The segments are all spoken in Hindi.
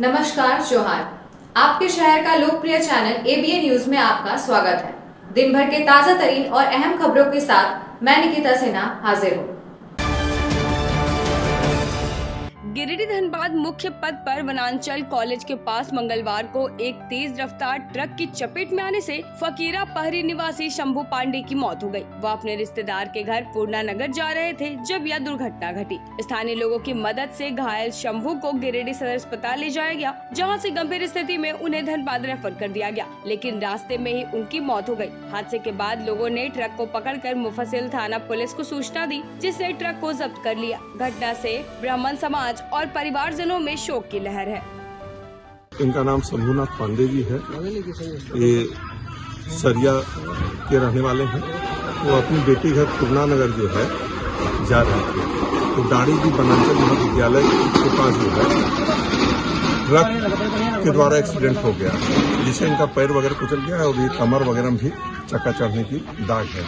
नमस्कार जोहार। आपके शहर का लोकप्रिय चैनल एबीएन न्यूज में आपका स्वागत है। दिन भर के ताजा तरीन और अहम खबरों के साथ मैं निकिता सिन्हा हाजिर हूँ। गिरिडीह धनबाद मुख्य पथ पर वनांचल कॉलेज के पास मंगलवार को एक तेज रफ्तार ट्रक की चपेट में आने से फकीरा पहरी निवासी शंभू पांडे की मौत हो गई। वह अपने रिश्तेदार के घर पूर्णा नगर जा रहे थे जब यह दुर्घटना घटी। स्थानीय लोगों की मदद से घायल शंभू को गिरिडीह सदर अस्पताल ले जाया गया, जहां से गंभीर स्थिति में उन्हें धनबाद रेफर कर दिया गया, लेकिन रास्ते में ही उनकी मौत हो गई। हादसे के बाद लोगों ने ट्रक को पकड़कर मुफस्सिल थाना पुलिस को सूचना दी, जिससे ट्रक को जब्त कर लिया। घटना से ब्राह्मण समाज और परिवारजनों में शोक की लहर है। इनका नाम शंभूनाथ पांडे जी है। ये सरिया के रहने वाले हैं। वो अपनी बेटी घर पूर्णा नगर जो है जा रहे थे, तो गाड़ी भी वनांचल महाविद्यालय के पास जो है ट्रक के द्वारा एक्सीडेंट हो गया, जिससे इनका पैर वगैरह कुचल गया और ये कमर वगैरह में भी चक्का चढ़ने की दाग है।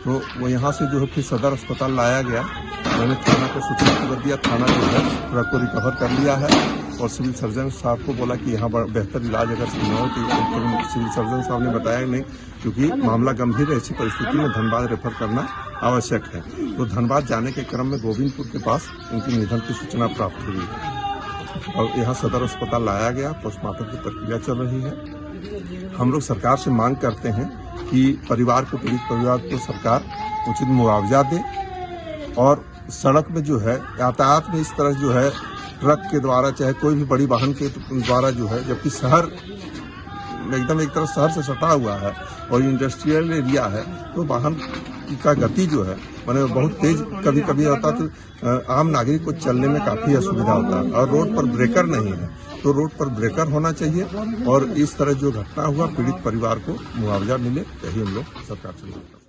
तो वो यहाँ से जो है फिर सदर अस्पताल लाया गया। मैंने थाना को सूचना कर दिया, थाना जो है ट्रक को रिकवर कर लिया है और सिविल सर्जन साहब को बोला कि यहाँ बेहतर इलाज अगर सुना हो तो सिविल सर्जन साहब ने बताया नहीं, क्योंकि मामला गंभीर है। ऐसी परिस्थिति में धनबाद रेफर करना आवश्यक है। तो धनबाद जाने के क्रम में गोविंदपुर के पास इनकी निधन की सूचना प्राप्त हुई और यहाँ सदर अस्पताल लाया गया। पोस्टमार्टम की प्रक्रिया चल रही है। हम लोग सरकार से मांग करते हैं कि परिवार को, पीड़ित परिवार को सरकार उचित मुआवजा दे और सड़क में जो है यातायात में इस तरह जो है ट्रक के द्वारा चाहे कोई भी बड़ी वाहन के द्वारा जो है, जबकि शहर एकदम एक तरह शहर से सटा हुआ है और इंडस्ट्रियल एरिया है, तो वाहन का गति जो है मैंने बहुत तेज कभी कभी होता, तो आम नागरिक को चलने में काफी असुविधा होता है और रोड पर ब्रेकर नहीं है, तो रोड पर ब्रेकर होना चाहिए और इस तरह जो घटना हुआ पीड़ित परिवार को मुआवजा मिले, यही हम लोग सरकार से मांग करते हैं।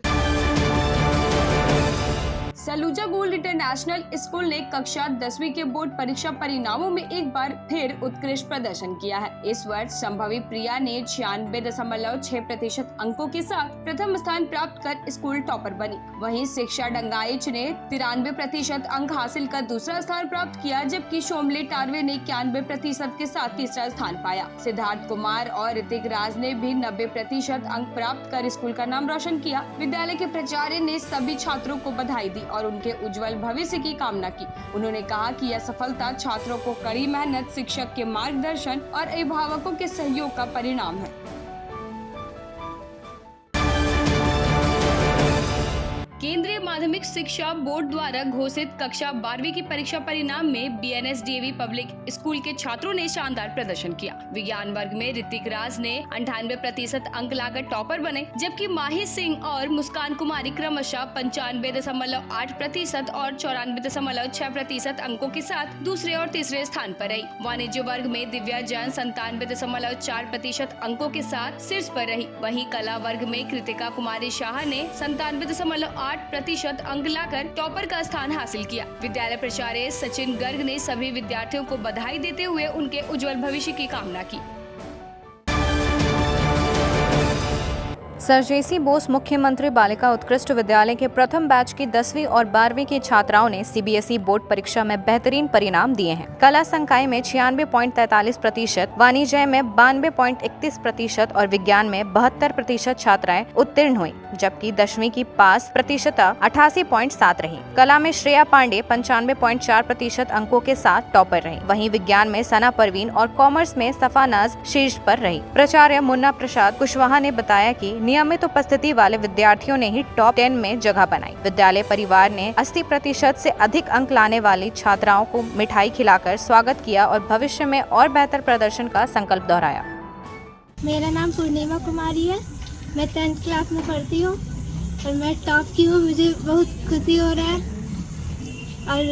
सलूजा गोल्ड इंटरनेशनल स्कूल ने कक्षा 10वीं के बोर्ड परीक्षा परिणामों में एक बार फिर उत्कृष्ट प्रदर्शन किया है। इस वर्ष संभवी प्रिया ने 96.6% अंकों के साथ प्रथम स्थान प्राप्त कर स्कूल टॉपर बनी। वहीं शिक्षा डंगाइच ने 93% अंक हासिल कर दूसरा स्थान प्राप्त किया, जबकि शोमले टारवे ने 91% के साथ तीसरा स्थान पाया। सिद्धार्थ कुमार और ऋतिक राज ने भी 90% अंक प्राप्त कर स्कूल का नाम रोशन किया। विद्यालय के प्राचार्य ने सभी छात्रों को बधाई दी और उनके उज्जवल भविष्य की कामना की। उन्होंने कहा कि यह सफलता छात्रों को कड़ी मेहनत, शिक्षक के मार्गदर्शन और अभिभावकों के सहयोग का परिणाम है। केंद्रीय माध्यमिक शिक्षा बोर्ड द्वारा घोषित कक्षा 12वीं की परीक्षा परिणाम में बीएनएसडीएवी पब्लिक स्कूल के छात्रों ने शानदार प्रदर्शन किया। विज्ञान वर्ग में ऋतिक राज ने 98% अंक लाकर टॉपर बने, जबकि माही सिंह और मुस्कान कुमारी क्रमशः 95.8% और 94.6% अंकों के साथ दूसरे और तीसरे स्थान पर रही। वाणिज्य वर्ग में दिव्या जैन 97.4% अंकों के साथ शीर्ष पर रही। वहीं कला वर्ग में कृतिका कुमारी शाह ने 97.8% अंक लाकर टॉपर का स्थान हासिल किया। विद्यालय प्राचार्य सचिन गर्ग ने सभी विद्यार्थियों को बधाई देते हुए उनके उज्जवल भविष्य की कामना की। सर जेसी बोस मुख्यमंत्री बालिका उत्कृष्ट विद्यालय के प्रथम बैच की 10वीं और 12वीं की छात्राओं ने सीबीएसई बोर्ड परीक्षा में बेहतरीन परिणाम दिए हैं। कला संकाय में 96.43%, वाणिज्य में 92.31% और विज्ञान में 72% छात्राएं उत्तीर्ण हुई, जबकि 10वीं की पास प्रतिशतता 88.7 रही। कला में श्रेया पांडे 95.4% अंकों के साथ टॉपर रही। वहीं विज्ञान में सना परवीन और कॉमर्स में सफानाज शीर्ष पर रही। प्राचार्य मुन्ना प्रसाद कुशवाहा ने बताया कि नियमित उपस्थिति वाले विद्यार्थियों ने ही टॉप 10 में जगह बनाई। विद्यालय परिवार ने 80% से अधिक अंक लाने वाली छात्राओं को मिठाई खिलाकर स्वागत किया और भविष्य में और बेहतर प्रदर्शन का संकल्प दोहराया। मेरा नाम पूर्णिमा कुमारी है। मैं 10th क्लास में पढ़ती हूँ और मैं टॉप की हूँ। मुझे बहुत खुशी हो रहा है और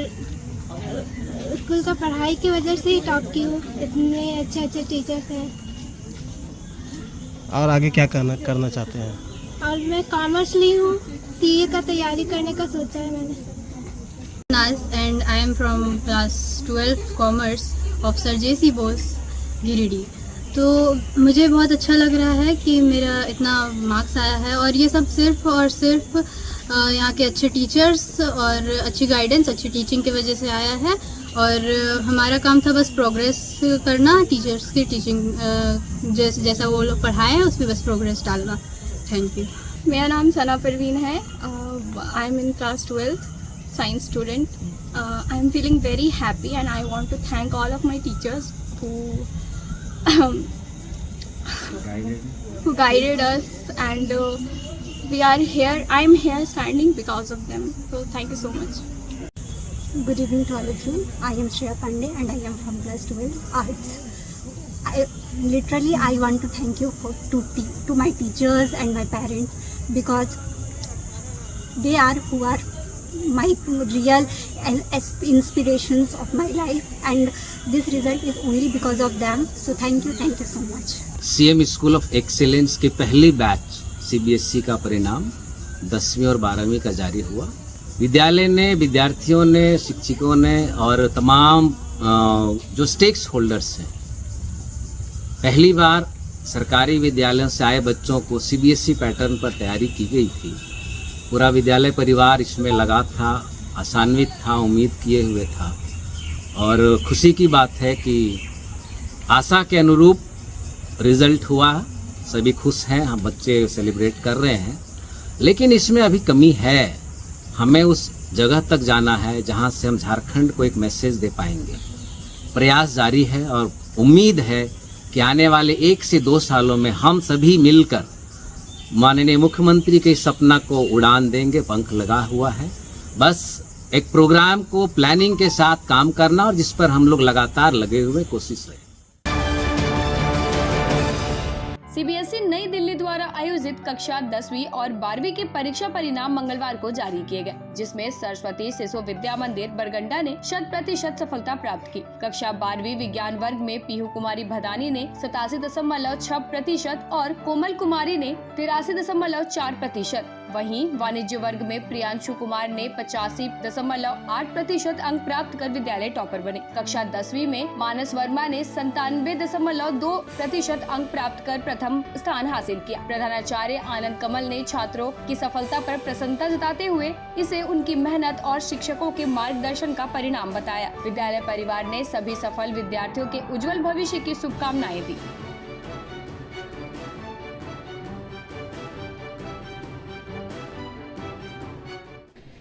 स्कूल का पढ़ाई की वजह से ही टॉप की हूँ। इतने अच्छे अच्छे टीचर्स हैं। और आगे क्या करना चाहते हैं? और मैं कॉमर्स ली हूँ, सीए का तैयारी करने का सोचा है मैंने। And I am from class 12 commerce of Sir J.C. Bose, Giridih. तो मुझे बहुत अच्छा लग रहा है कि मेरा इतना मार्क्स आया है और ये सब सिर्फ और सिर्फ यहाँ के अच्छे टीचर्स और अच्छी गाइडेंस, अच्छी टीचिंग की वजह से आया है। और हमारा काम था बस प्रोग्रेस करना, टीचर्स की टीचिंग जैसा वो लोग पढ़ाए हैं उस पर बस प्रोग्रेस डालना। Thank you. मेरा नाम सना परवीन है। I am in class 12th science student. I am feeling very happy and I want to thank all of my teachers who guided us, and we are here. I am here standing because of them. So thank you so much. Good evening to all of you. I am Shreya Pandey and I am from class 12 arts. I want to thank you to my teachers and my parents, because they are who are my real inspirations of my life, and this result is only because of them. So thank you so much. CM school of excellence के पहली बैच सीबीएसई का परिणाम 10वीं और 12वीं का जारी हुआ। विद्यालय ने, विद्यार्थियों ने, शिक्षकों ने और तमाम जो स्टेक्स होल्डर्स हैं, पहली बार सरकारी विद्यालयों से आए बच्चों को सीबीएसई पैटर्न पर तैयारी की गई थी। पूरा विद्यालय परिवार इसमें लगा था, आशान्वित था, उम्मीद किए हुए था, और खुशी की बात है कि आशा के अनुरूप रिज़ल्ट हुआ। सभी खुश हैं, हम बच्चे सेलिब्रेट कर रहे हैं, लेकिन इसमें अभी कमी है। हमें उस जगह तक जाना है जहां से हम झारखंड को एक मैसेज दे पाएंगे। प्रयास जारी है और उम्मीद है कि आने वाले 1 से 2 सालों में हम सभी मिलकर माननीय मुख्यमंत्री के सपना को उड़ान देंगे। पंख लगा हुआ है, बस एक प्रोग्राम को प्लानिंग के साथ काम करना और जिस पर हम लोग लगातार लगे हुए कोशिश है। सीबीएसई नई दिल्ली द्वारा आयोजित कक्षा 10वीं और 12वीं के परीक्षा परिणाम मंगलवार को जारी किए गए, जिसमें सरस्वती शिशु विद्या मंदिर बरगंडा ने 100% सफलता प्राप्त की। कक्षा 12वीं विज्ञान वर्ग में पीहू कुमारी भदानी ने 87.6% और कोमल कुमारी ने 83.4%। वहीं वाणिज्य वर्ग में प्रियांशु कुमार ने 85.8% अंक प्राप्त कर विद्यालय टॉपर बने। कक्षा 10वीं में मानस वर्मा ने 97.2% अंक प्राप्त कर प्रथम स्थान हासिल किया। प्रधानाचार्य आनंद कमल ने छात्रों की सफलता पर प्रसन्नता जताते हुए इसे उनकी मेहनत और शिक्षकों के मार्गदर्शन का परिणाम बताया। विद्यालय परिवार ने सभी सफल विद्यार्थियों के उज्जवल भविष्य की शुभकामनाएं दी।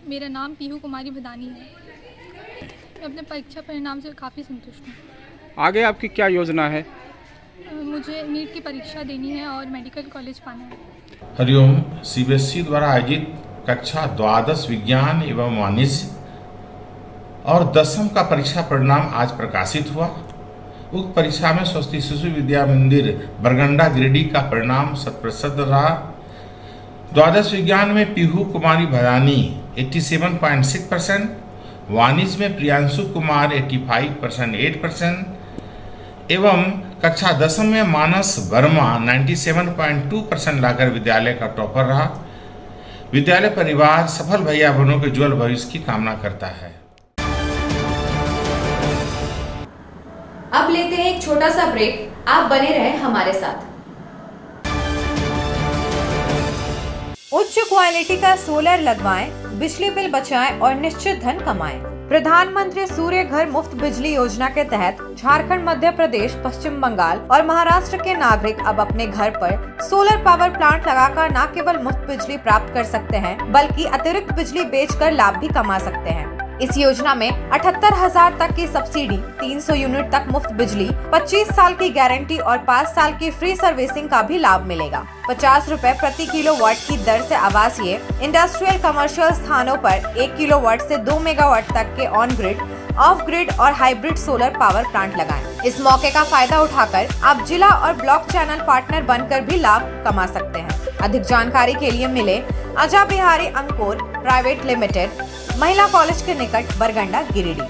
मेरा नाम पीहू कुमारी भदानी है। मैं अपने परीक्षा परिणाम से काफ़ी संतुष्ट हूँ। आगे आपकी क्या योजना है? मुझे नीट की परीक्षा देनी है और मेडिकल कॉलेज पाना है। हरिओम। सीबीएसई द्वारा आयोजित कक्षा 12 विज्ञान एवं वाणिज्य और 10वीं का परीक्षा परिणाम आज प्रकाशित हुआ। उक्त परीक्षा में सरस्वती शिशु विद्या मंदिर बरगंडा गिरिडीह का परिणाम 100% रहा। 12 विज्ञान में पीहू कुमारी भदानी 87.6%, वाणिज्य में प्रियांशु कुमार 85.8% एवं कक्षा 10 में मानस वर्मा 97.2% लाकर विद्यालय का टॉपर रहा। विद्यालय परिवार सफल भैया बहनों के उज्ज्वल भविष्य की कामना करता है। अब लेते हैं एक छोटा सा ब्रेक, आप बने रहें हमारे साथ। उच्च क्वालिटी का सोलर लगवाएं, बिजली बिल बचाएं और निश्चित धन कमाएं। प्रधानमंत्री सूर्य घर मुफ्त बिजली योजना के तहत झारखंड, मध्य प्रदेश, पश्चिम बंगाल और महाराष्ट्र के नागरिक अब अपने घर पर सोलर पावर प्लांट लगाकर न केवल मुफ्त बिजली प्राप्त कर सकते हैं, बल्कि अतिरिक्त बिजली बेचकर लाभ भी कमा सकते हैं। इस योजना में 78,000 तक की सब्सिडी, 300 यूनिट तक मुफ्त बिजली, 25 साल की गारंटी और 5 साल की फ्री सर्विसिंग का भी लाभ मिलेगा। 50 रुपए प्रति किलोवाट की दर से आवासीय, इंडस्ट्रियल, कमर्शियल स्थानों पर 1 किलोवाट से 2 मेगावाट तक के ऑन ग्रिड, ऑफ ग्रिड और हाइब्रिड सोलर पावर प्लांट लगाएं। इस मौके का फायदा उठाकर आप जिला और ब्लॉक चैनल पार्टनर बनकर भी लाभ कमा सकते हैं। अधिक जानकारी के लिए मिले अजा बिहारी अंकुर प्राइवेट लिमिटेड, महिला कॉलेज के निकट, बरगंडा, गिरिडीह।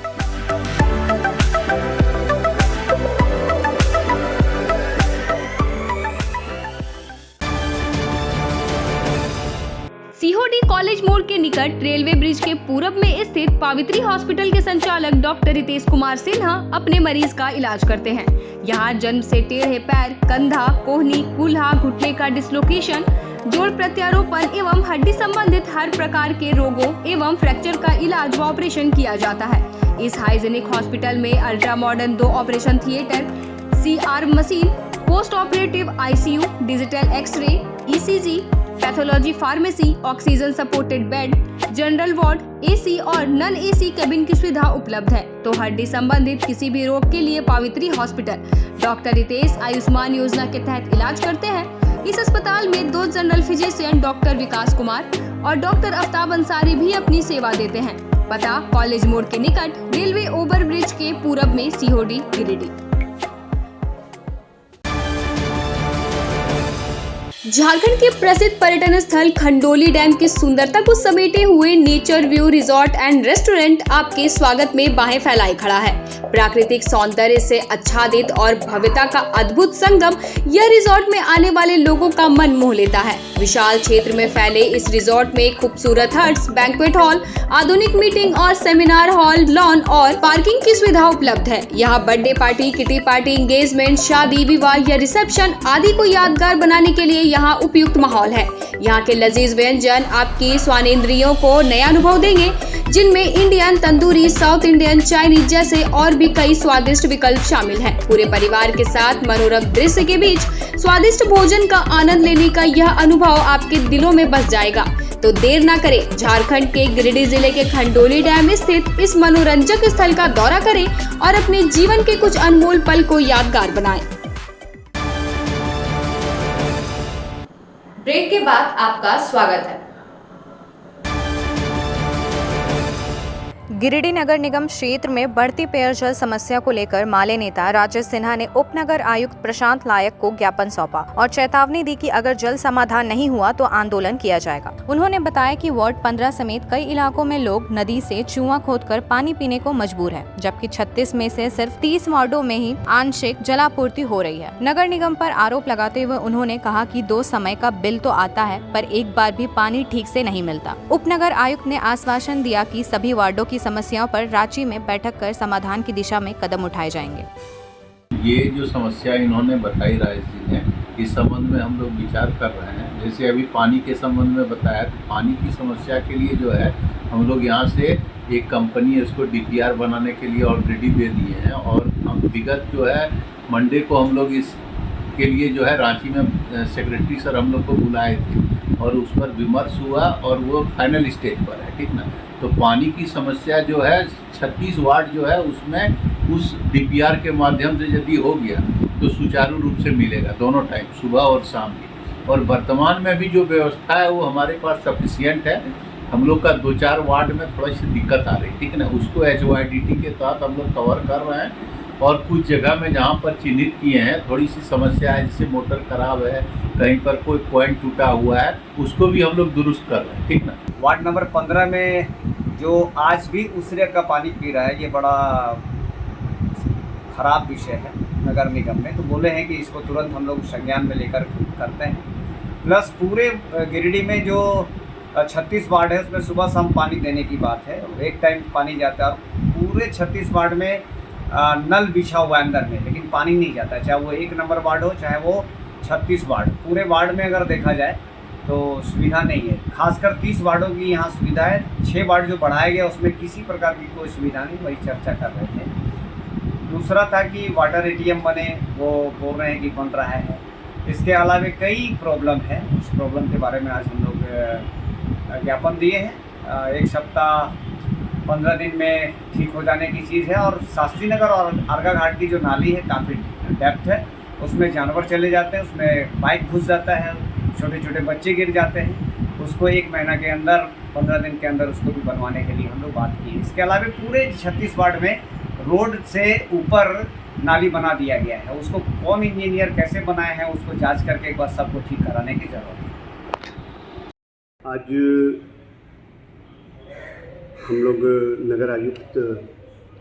सीहोडी कॉलेज मोड़ के निकट रेलवे ब्रिज के पूरब में स्थित पावित्री हॉस्पिटल के संचालक डॉक्टर रितेश कुमार सिन्हा अपने मरीज का इलाज करते हैं। यहाँ जन्म से टेढ़े पैर, कंधा, कोहनी, कूल्हा, घुटने का डिसलोकेशन, जोड़ प्रत्यारोपण एवं हड्डी संबंधित हर प्रकार के रोगों एवं फ्रैक्चर का इलाज व ऑपरेशन किया जाता है। इस हाइजेनिक हॉस्पिटल में ultra modern 2 operation theatre, CR machine, post operative ICU, digital x ray, ECG, pathology pharmacy, oxygen supported bed, general ward, AC और नॉन AC केबिन की सुविधा उपलब्ध है। तो हड्डी संबंधित किसी भी रोग के लिए पावित्री हॉस्पिटल डॉक्टर रितेश आयुष्मान योजना के तहत इलाज करते हैं। इस अस्पताल में 2 जनरल फिजिशियन डॉक्टर विकास कुमार और डॉक्टर आफ्ताब अंसारी भी अपनी सेवा देते हैं। पता कॉलेज मोड़ के निकट रेलवे ओवरब्रिज के पूरब में COD गिरिडीह। झारखंड के प्रसिद्ध पर्यटन स्थल खंडोली डैम की सुंदरता को समेटे हुए nature view resort and restaurant आपके स्वागत में बाहें फैलाए खड़ा है। प्राकृतिक सौंदर्य से आच्छादित और भव्यता का अद्भुत संगम यह रिजॉर्ट में आने वाले लोगों का मन मोह लेता है। विशाल क्षेत्र में फैले इस रिजॉर्ट में खूबसूरत हट्स, बैंक्वेट हॉल, आधुनिक मीटिंग और सेमिनार हॉल, लॉन और पार्किंग की सुविधा उपलब्ध है। यहाँ birthday party, kitty party, engagement, शादी, विवाह या रिसेप्शन आदि को यादगार बनाने के लिए यहाँ उपयुक्त माहौल है। यहाँ के लजीज व्यंजन आपकी स्वानेंद्रियों को नया अनुभव देंगे, जिनमें Indian, tandoori, south Indian, Chinese जैसे और भी कई स्वादिष्ट विकल्प शामिल हैं। पूरे परिवार के साथ मनोरम दृश्य के बीच स्वादिष्ट भोजन का आनंद लेने का यह अनुभव आपके दिलों में बस जाएगा। तो देर ना करें, झारखंड के गिरिडीह जिले के खंडोली डैम स्थित इस मनोरंजक स्थल का दौरा करें और अपने जीवन के कुछ अनमोल पल को यादगार बनाएं। ब्रेक के बाद आपका स्वागत है। गिरिडीह नगर निगम क्षेत्र में बढ़ती पेयजल समस्या को लेकर माले नेता राजेश सिन्हा ने उपनगर आयुक्त प्रशांत लायक को ज्ञापन सौंपा और चेतावनी दी कि अगर जल समाधान नहीं हुआ तो आंदोलन किया जाएगा। उन्होंने बताया कि वार्ड 15 समेत कई इलाकों में लोग नदी से कुआं खोदकर पानी पीने को मजबूर है, जबकि 36 में से सिर्फ 30 वार्डों में ही आंशिक जलापूर्ति हो रही है। नगर निगम पर आरोप लगाते हुए उन्होंने कहा कि 2 समय का बिल तो आता है, पर एक बार भी पानी ठीक से नहीं मिलता। उपनगर आयुक्त ने आश्वासन दिया कि सभी वार्डों की समस्याओं पर रांची में बैठक कर समाधान की दिशा में कदम उठाए जाएंगे। ये जो समस्या इन्होंने बताई राजेश जी ने, इस संबंध में हम लोग विचार कर रहे हैं। जैसे अभी पानी के संबंध में बताया, तो पानी की समस्या के लिए जो है हम लोग यहाँ से एक कंपनी है उसको DPR बनाने के लिए ऑलरेडी दे दिए हैं, और हम विगत जो है मंडे को हम लोग इसके लिए जो है रांची में सेक्रेटरी सर हम लोग को बुलाए थे और उस पर विमर्श हुआ और वो फाइनल स्टेज पर है, ठीक ना। तो पानी की समस्या जो है 36 वार्ड जो है उसमें उस DPR के माध्यम से यदि हो गया तो सुचारू रूप से मिलेगा दोनों टाइम, सुबह और शाम की। और वर्तमान में भी जो व्यवस्था है वो हमारे पास सफिशियंट है। हम लोग का 2-4 वार्ड में थोड़ी सी दिक्कत आ रही, ठीक है ना, उसको HYDT के तहत हम लोग कवर कर रहे हैं। और कुछ जगह में जहाँ पर चिन्हित किए हैं थोड़ी सी समस्या है, जैसे मोटर खराब है, कहीं पर कोई पॉइंट टूटा हुआ है, उसको भी हम लोग दुरुस्त कर रहे हैं, ठीक ना। वार्ड नंबर 15 में जो आज भी उसरे का पानी पी रहा है, ये बड़ा खराब विषय है नगर निगम में। तो बोले हैं कि इसको तुरंत हम लोग संज्ञान में लेकर करते हैं। प्लस पूरे गिरिडीह में जो 36 वार्ड है उसमें सुबह शाम पानी देने की बात है, एक टाइम पानी जाता है। पूरे 36 वार्ड में नल बिछा हुआ है अंदर में, लेकिन पानी नहीं जाता, चाहे वो 1 नंबर वार्ड हो चाहे वो 36 वार्ड। पूरे वार्ड में अगर देखा जाए तो सुविधा नहीं है, खासकर 30 वार्डों की यहाँ सुविधा है। 6 वार्ड जो बढ़ाया गया उसमें किसी प्रकार की कोई सुविधा नहीं, वही चर्चा कर रहे थे। दूसरा था कि वाटर ATM बने, वो बोल रहे हैं कि बन रहा है। इसके अलावा कई प्रॉब्लम है, उस प्रॉब्लम के बारे में आज हम लोग ज्ञापन दिए हैं। 1 सप्ताह 15 दिन में ठीक हो जाने की चीज़ है। और शास्त्री नगर और अर्गा घाट की जो नाली है काफ़ी डेप्थ है, उसमें जानवर चले जाते हैं, उसमें बाइक घुस जाता है, छोटे छोटे बच्चे गिर जाते हैं। उसको 1 महीना के अंदर 15 दिन के अंदर उसको भी बनवाने के लिए हम लोग बात की है। इसके अलावा पूरे 36 वार्ड में रोड से ऊपर नाली बना दिया गया है, उसको कौन इंजीनियर कैसे बनाए हैं उसको जांच करके एक बार सबको ठीक कराने की ज़रूरत है। आज हम लोग नगर आयुक्त,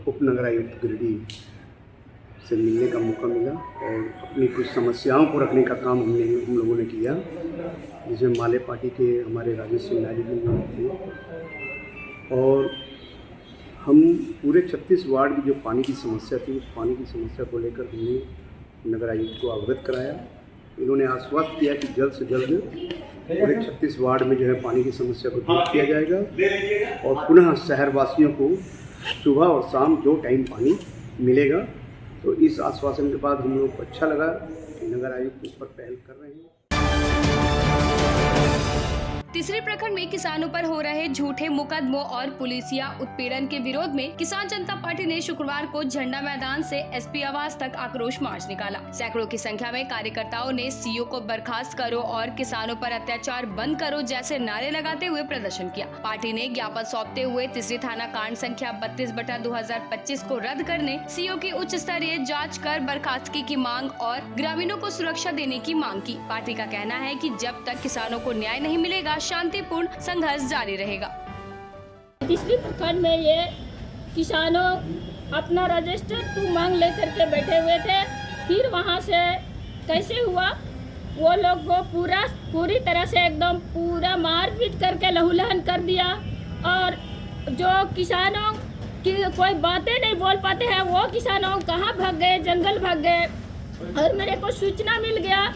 उपनगर आयुक्त गिरिडीह से मिलने का मौका मिला और अपनी कुछ समस्याओं को रखने का काम हम लोगों ने किया, जिसमें माले पार्टी के हमारे राजेश सिन्हा जी थे। और हम पूरे 36 वार्ड की जो पानी की समस्या थी, उस पानी की समस्या को लेकर हमने नगर आयुक्त को अवगत कराया। इन्होंने आश्वस्त किया कि जल्द से जल्द पूरे 36 वार्ड में जो है पानी की समस्या को दूर किया जाएगा और पुनः शहरवासियों को सुबह और शाम 2 टाइम पानी मिलेगा। तो इस आश्वासन के बाद हम लोग को अच्छा लगा कि नगर आयुक्त इस पर पहल कर रहे हैं। तीसरे प्रखंड में किसानों पर हो रहे झूठे मुकदमों और पुलिसिया उत्पीड़न के विरोध में किसान जनता पार्टी ने शुक्रवार को झंडा मैदान से एसपी आवास तक आक्रोश मार्च निकाला। सैकड़ों की संख्या में कार्यकर्ताओं ने सीओ को बर्खास्त करो और किसानों पर अत्याचार बंद करो जैसे नारे लगाते हुए प्रदर्शन किया। पार्टी ने ज्ञापन सौंपते हुए तीसरी थाना कांड संख्या 32/2025 को रद्द करने, सीओ की उच्च स्तरीय जाँच कर बर्खास्तगी की मांग और ग्रामीणों को सुरक्षा देने की मांग की। पार्टी का कहना है कि जब तक किसानों को न्याय नहीं मिलेगा शांतिपूर्ण संघर्ष जारी रहेगा। तीसरी प्रखंड में ये किसानों अपना रजिस्टर टू मांग लेकर के बैठे हुए थे। फिर वहाँ से कैसे हुआ, वो लोग को पूरी तरह से एकदम पूरा मारपीट करके लहूलुहान कर दिया। और जो किसानों की कोई बातें नहीं बोल पाते हैं वो किसानों कहाँ भाग गए, जंगल भाग गए। और मेरे को सूचना मिल गया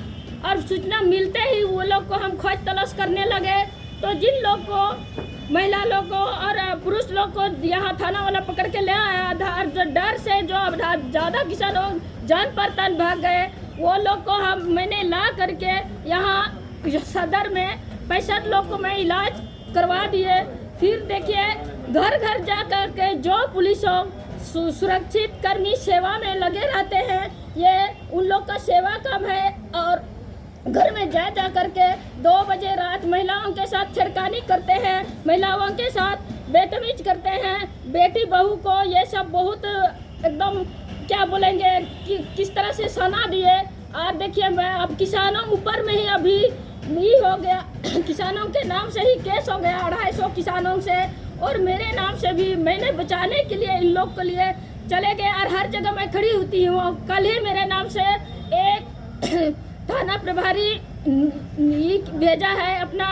और सूचना मिलते ही वो लोग को हम खोज तलाश करने लगे। तो जिन लोग को, महिला लोग को और पुरुष लोग को यहाँ थाना वाला पकड़ के ले आया, जो डर से जो ज़्यादा किसानों जान पर तन भाग गए, वो लोग को मैंने ला करके यहाँ सदर में 65 लोग को मैं इलाज करवा दिए। फिर देखिए घर घर जा कर के जो पुलिसों सुरक्षित कर्मी सेवा में लगे रहते हैं, ये उन लोग का सेवा काम है। और घर में जा करके 2 बजे रात महिलाओं के साथ छेड़खानी करते हैं, महिलाओं के साथ बदतमीज करते हैं, बेटी बहू को ये सब बहुत एकदम क्या बोलेंगे कि किस तरह से सना दिए। और देखिए मैं अब किसानों ऊपर में ही अभी हो गया, किसानों के नाम से ही केस हो गया 250 किसानों से, और मेरे नाम से भी मैंने बचाने के लिए इन लोग के लिए चले गए। और हर जगह मैं खड़ी होती हूँ। कल ही मेरे नाम से एक थाना प्रभारी भेजा है, अपना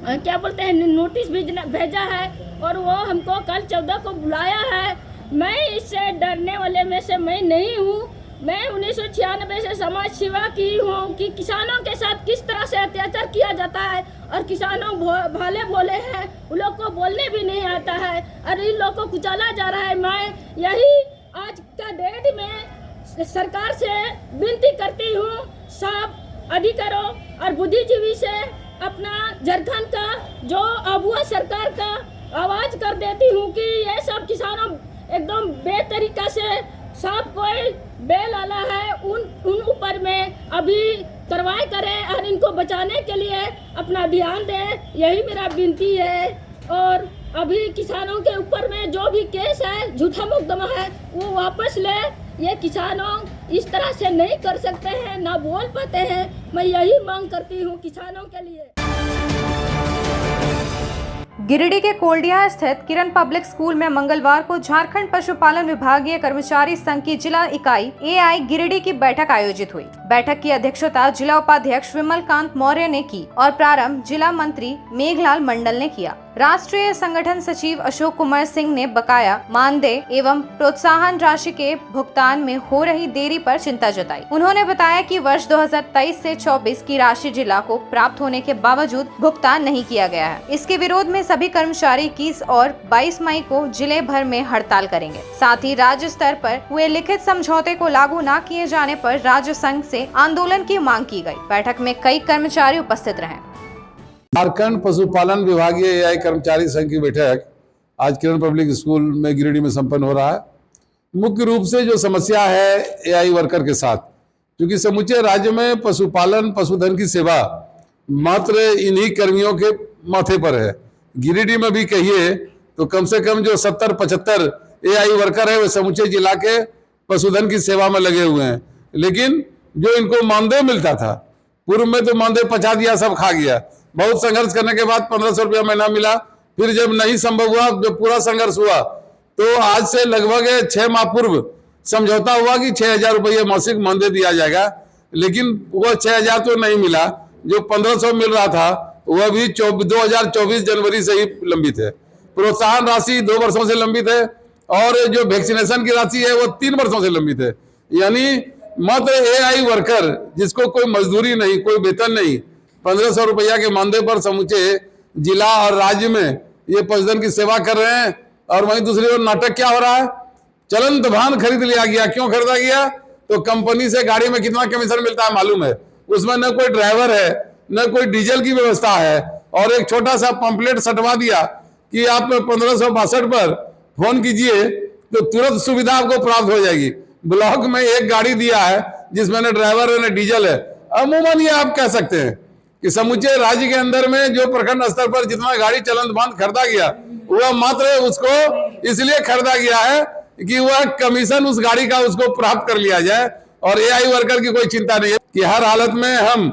क्या बोलते हैं नोटिस भेजा है, और वो हमको कल 14 को बुलाया है। मैं इससे डरने वाले में से मैं नहीं हूँ। मैं 1996 से समाज सेवा की हूँ कि किसानों के साथ किस तरह से अत्याचार किया जाता है, और किसानों भले बोले हैं, उन लोग को बोलने भी नहीं आता है और इन लोग को कुचला जा रहा है। मैं यही आज का डेट में सरकार से विनती करती हूँ, सब अधिकारों और बुद्धिजीवी से अपना झारखंड का जो अबुआ सरकार का आवाज़ कर देती हूँ कि ये सब किसानों एकदम बेतरीका से सब कोई बेलाला है, उन ऊपर में अभी कार्रवाई करें और इनको बचाने के लिए अपना ध्यान दें, यही मेरा विनती है। और अभी किसानों के ऊपर में जो भी केस है, झूठा मुकदमा है, वो वापस ले। ये किसानों इस तरह से नहीं कर सकते हैं, ना बोल पाते हैं। मैं यही मांग करती हूँ किसानों के लिए। गिरिडीह के कोल्डिया स्थित किरण पब्लिक स्कूल में मंगलवार को झारखंड पशुपालन विभागीय कर्मचारी संघ की जिला इकाई एआई गिरिडीह की बैठक आयोजित हुई। बैठक की अध्यक्षता जिला उपाध्यक्ष विमल कांत मौर्य ने की और प्रारंभ जिला मंत्री मेघलाल मंडल ने किया। राष्ट्रीय संगठन सचिव अशोक कुमार सिंह ने बकाया मानदेय एवं प्रोत्साहन राशि के भुगतान में हो रही देरी पर चिंता जताई। उन्होंने बताया कि वर्ष 2023 से 24 की राशि जिला को प्राप्त होने के बावजूद भुगतान नहीं किया गया है। इसके विरोध में सभी कर्मचारी 21 और 22 मई को जिले भर में हड़ताल करेंगे। साथ ही राज्य स्तर पर हुए लिखित समझौते को लागू न किए जाने पर राज्य संघ से आंदोलन की मांग की गई। बैठक में कई कर्मचारी उपस्थित रहे। झारखंड पशुपालन विभागीय एआई कर्मचारी संघ की बैठक आज किरण पब्लिक स्कूल में गिरिडीह में संपन्न हो रहा है। मुख्य रूप से जो समस्या है एआई वर्कर के साथ, क्योंकि समूचे राज्य में पशुपालन पशुधन की सेवा मात्र इन्हीं कर्मियों के माथे पर है। गिरिडीह में भी कहिए तो कम से कम जो 70-75 एआई वर्कर है वे समूचे जिला के पशुधन की सेवा में लगे हुए हैं। लेकिन जो इनको मानदेय मिलता था, पूर्व में तो मानदेय पचा दिया, सब खा गया। बहुत संघर्ष करने के बाद 1500 रुपया महीना मिला। फिर जब नहीं संभव हुआ, जब पूरा संघर्ष हुआ, तो आज से लगभग 6 माह पूर्व समझौता हुआ कि 6000 रुपये मासिक मानदेय दिया जाएगा। लेकिन वो 6000 तो नहीं मिला, जो 1500 मिल रहा था वह भी 2024 जनवरी से ही लंबित है। प्रोत्साहन राशि 2 वर्षों से लंबित है, और जो वैक्सीनेशन की राशि है वो 3 वर्षों से लंबित है। यानी मात्र एआई वर्कर जिसको कोई मजदूरी नहीं, कोई वेतन नहीं, 1500 रुपया के मानदेय पर समूचे जिला और राज्य में ये पशुधन की सेवा कर रहे हैं। और वहीं दूसरी ओर नाटक क्या हो रहा है, चलंत वाहन खरीद लिया गया। क्यों खरीदा गया? तो कंपनी से गाड़ी में कितना कमीशन मिलता है मालूम है, उसमें न कोई ड्राइवर है न कोई डीजल की व्यवस्था है, और एक छोटा सा पंपलेट सटवा दिया कि आप 1562 पर फोन कीजिए तो तुरंत सुविधा आपको प्राप्त हो जाएगी। ब्लॉक में एक गाड़ी दिया है जिसमें न ड्राइवर है न डीजल है। अमूमन ये आप कह सकते हैं कि समूचे राज्य के अंदर में जो प्रखंड स्तर पर जितना गाड़ी चलंत वाहन खरीदा गया वह मात्र उसको इसलिए खरीदा गया है कि वह कमीशन उस गाड़ी का उसको प्राप्त कर लिया जाए, और एआई वर्कर की कोई चिंता नहीं है कि हर हालत में हम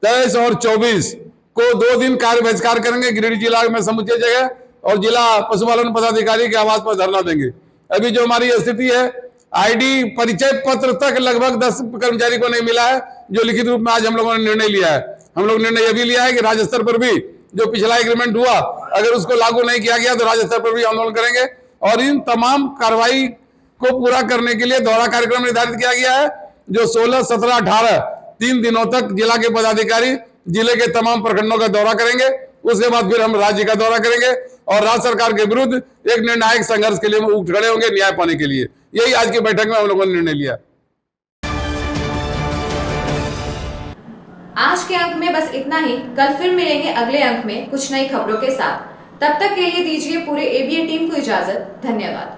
23 और 24 को 2 दिन कार्य बहिष्कार करेंगे गिरिडीह जिला में समूचे जगह, और जिला पशुपालन पदाधिकारी के आवास पर धरना देंगे। अभी जो हमारी स्थिति है, आईडी परिचय पत्र तक लगभग 10 कर्मचारी को नहीं मिला है, जो लिखित रूप में आज हम लोगों ने निर्णय लिया है। हम लोग निर्णय यह भी लिया है कि राज्य स्तर पर भी जो पिछला एग्रीमेंट हुआ अगर उसको लागू नहीं किया गया तो राज्य स्तर पर भी आंदोलन करेंगे, और इन तमाम कार्रवाई को पूरा करने के लिए दौरा कार्यक्रम निर्धारित किया गया है, जो 16, 17, 18 3 दिनों तक जिला के पदाधिकारी जिले के तमाम प्रखंडों का दौरा करेंगे। उसके बाद फिर हम राज्य का दौरा करेंगे और राज्य सरकार के विरुद्ध एक निर्णायक संघर्ष के लिए उठ खड़े होंगे न्याय पाने के लिए। यही आज की बैठक में हम लोगों ने निर्णय लिया। आज के अंक में बस इतना ही। कल फिर मिलेंगे अगले अंक में कुछ नई खबरों के साथ। तब तक के लिए दीजिए पूरे एबीएन टीम को इजाजत। धन्यवाद।